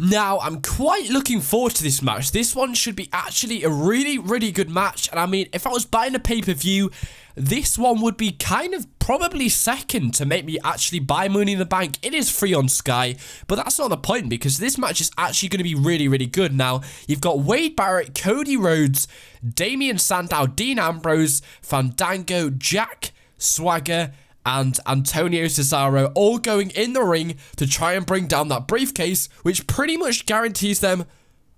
Now, I'm quite looking forward to this match. This one should be actually a really good match. And I mean, if I was buying a pay-per-view, this one would be kind of probably second to make me actually buy Money in the Bank. It is free on Sky, but that's not the point because this match is actually going to be really good. Now, you've got Wade Barrett, Cody Rhodes, Damien Sandow, Dean Ambrose, Fandango, Jack Swagger, and Antonio Cesaro all going in the ring to try and bring down that briefcase, which pretty much guarantees them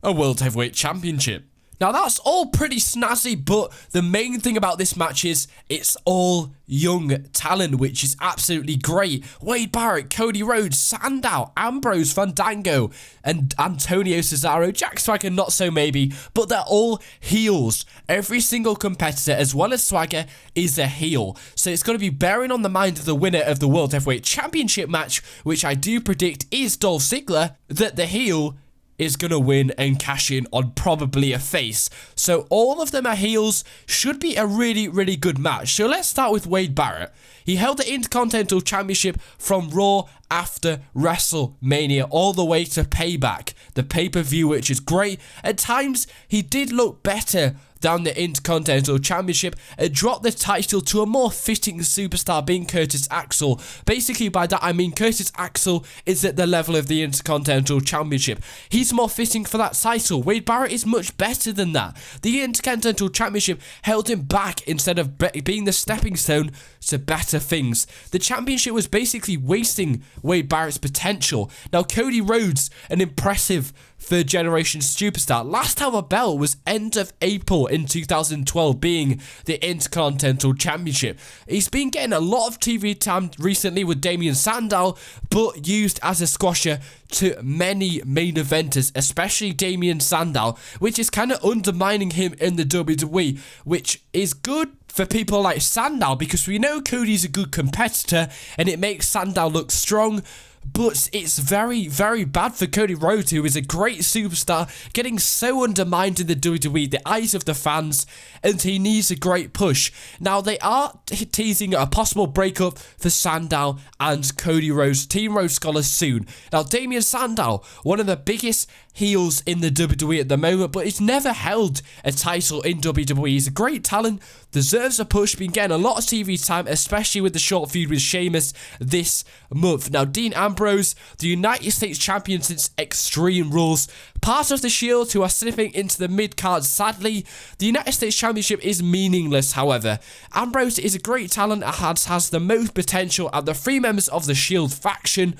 a World Heavyweight Championship. Now, that's all pretty snazzy, but the main thing about this match is it's all young talent, which is absolutely great. Wade Barrett, Cody Rhodes, Sandow, Ambrose, Fandango, and Antonio Cesaro. Jack Swagger, not so maybe, but they're all heels. Every single competitor, as well as Swagger, is a heel. So it's going to be bearing on the mind of the winner of the World Heavyweight Championship match, which I do predict is Dolph Ziggler, that the heel is going to win and cash in on probably a face. So all of them are heels. Should be a really good match. So let's start with Wade Barrett. He held the Intercontinental Championship from Raw after WrestleMania all the way to Payback, the pay-per-view, which is great. At times, he did look better down the Intercontinental Championship and dropped the title to a more fitting superstar, being Curtis Axel. Basically, by that I mean Curtis Axel is at the level of the Intercontinental Championship. He's more fitting for that title. Wade Barrett is much better than that. The Intercontinental Championship held him back instead of being the stepping stone to better things. The championship was basically wasting Wade Barrett's potential. Now, Cody Rhodes, an impressive third-generation superstar. Last time a belt was end of April in 2012, being the Intercontinental Championship. He's been getting a lot of TV time recently with Damien Sandow, but used as a squasher to many main eventers, especially Damien Sandow, which is kind of undermining him in the WWE, which is good for people like Sandow because we know Cody's a good competitor and it makes Sandow look strong. But it's very bad for Cody Rhodes, who is a great superstar, getting so undermined in the WWE, the eyes of the fans, and he needs a great push. Now, they are teasing a possible breakup for Sandow and Cody Rhodes, Team Rhodes Scholars soon. Now, Damien Sandow, one of the biggest heels in the WWE at the moment, but he's never held a title in WWE. He's a great talent, deserves a push, been getting a lot of TV time, especially with the short feud with Sheamus this month. Now, Dean Ambrose, the United States champion since Extreme Rules, part of the Shield, who are slipping into the mid-card. Sadly, the United States Championship is meaningless, however. Ambrose is a great talent and has the most potential at the three members of the Shield faction,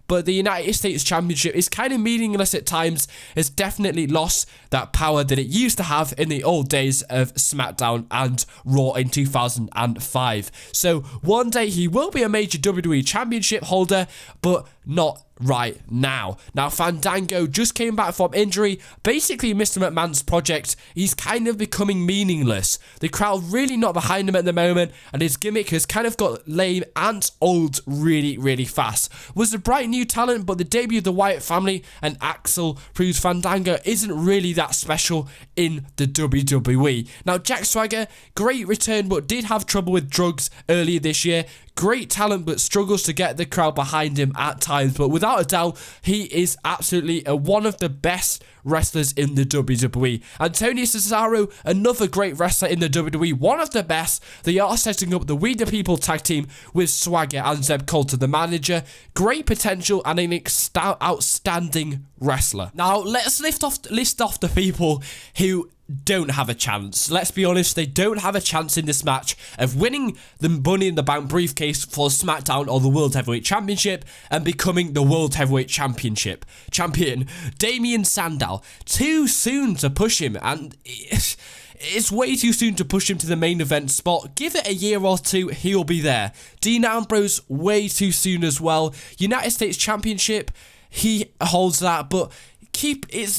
but the United States Championship is kind of meaningless at times. It's definitely lost that power that it used to have in the old days of SmackDown and Raw in 2005. So one day he will be a major WWE Championship holder, but not right now. Now, Fandango just came back from injury. Basically, Mr. McMahon's project, he's kind of becoming meaningless. The crowd really not behind him at the moment, and his gimmick has kind of got lame and old really fast. Was a bright new talent, but the debut of the Wyatt family and Axel proves Fandango isn't really that special in the WWE. Now, Jack Swagger, great return, but did have trouble with drugs earlier this year. Great talent, but struggles to get the crowd behind him at times. But without a doubt, he is absolutely one of the best wrestlers in the WWE. Antonio Cesaro, another great wrestler in the WWE, one of the best. They are setting up the We The People tag team with Swagger and Zeb Coulter, the manager. Great potential and an outstanding wrestler. Now, let's list off the people who don't have a chance. Let's be honest, they don't have a chance in this match of winning the Money in the Bank briefcase for SmackDown or the World Heavyweight Championship and becoming the World Heavyweight champion. Damien Sandow, too soon to push him, and it's way too soon to push him to the main event spot. Give it a year or two, he'll be there. Dean Ambrose, way too soon as well. United States Championship, he holds that, but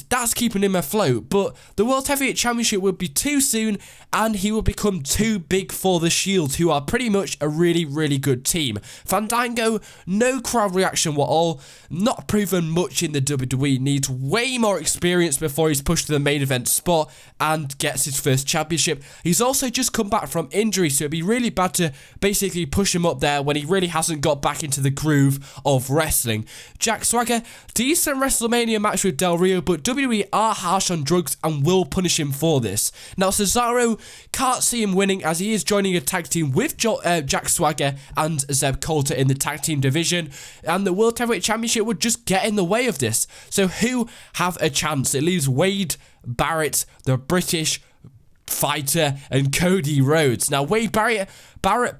that's keeping him afloat. But the World Heavyweight Championship would be too soon, and he will become too big for the Shield, who are pretty much a really, really good team. Fandango, no crowd reaction at all, not proven much in the WWE, needs way more experience before he's pushed to the main event spot and gets his first championship. He's also just come back from injury, so it'd be really bad to basically push him up there when he really hasn't got back into the groove of wrestling. Jack Swagger, decent WrestleMania match with Del Rio, but WWE are harsh on drugs and will punish him for this. Now, Cesaro, can't see him winning as he is joining a tag team with Jack Swagger and Zeb Coulter in the tag team division, and the World Heavyweight Championship would just get in the way of this. So who have a chance? It leaves Wade Barrett, the British fighter, and Cody Rhodes. Now, Wade Barrett,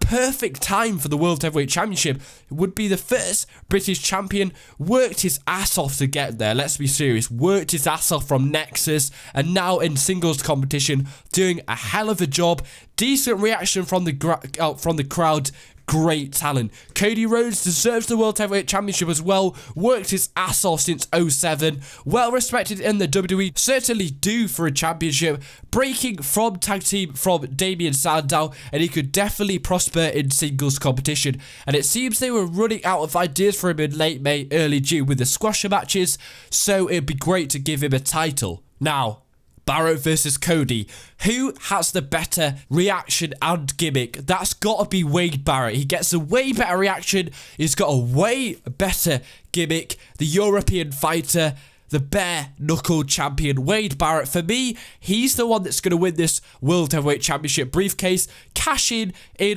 perfect time for the World Heavyweight Championship. Would be the first British champion. Worked his ass off to get there. Let's be serious. Worked his ass off from Nexus, and now in singles competition, doing a hell of a job. Decent reaction from the crowd. Great talent. Cody Rhodes deserves the World Heavyweight Championship as well. Worked his ass off since 07. Well respected in the WWE. Certainly due for a championship. Breaking from tag team from Damien Sandow, and he could definitely prosper in singles competition. And it seems they were running out of ideas for him in late May, early June with the squasher matches, so it'd be great to give him a title. Now, Barrett versus Cody. Who has the better reaction and gimmick? That's got to be Wade Barrett. He gets a way better reaction. He's got a way better gimmick. The European fighter, the bare knuckle champion, Wade Barrett. For me, he's the one that's going to win this World Heavyweight Championship briefcase, cash in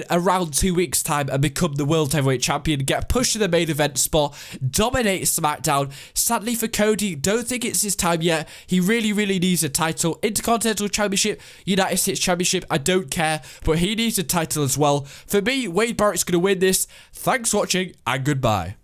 around 2 weeks' time and become the World Heavyweight Champion, get pushed to the main event spot, dominate SmackDown. Sadly for Cody, don't think it's his time yet. He really, really needs a title. Intercontinental Championship, United States Championship, I don't care, but he needs a title as well. For me, Wade Barrett's going to win this. Thanks for watching, and goodbye.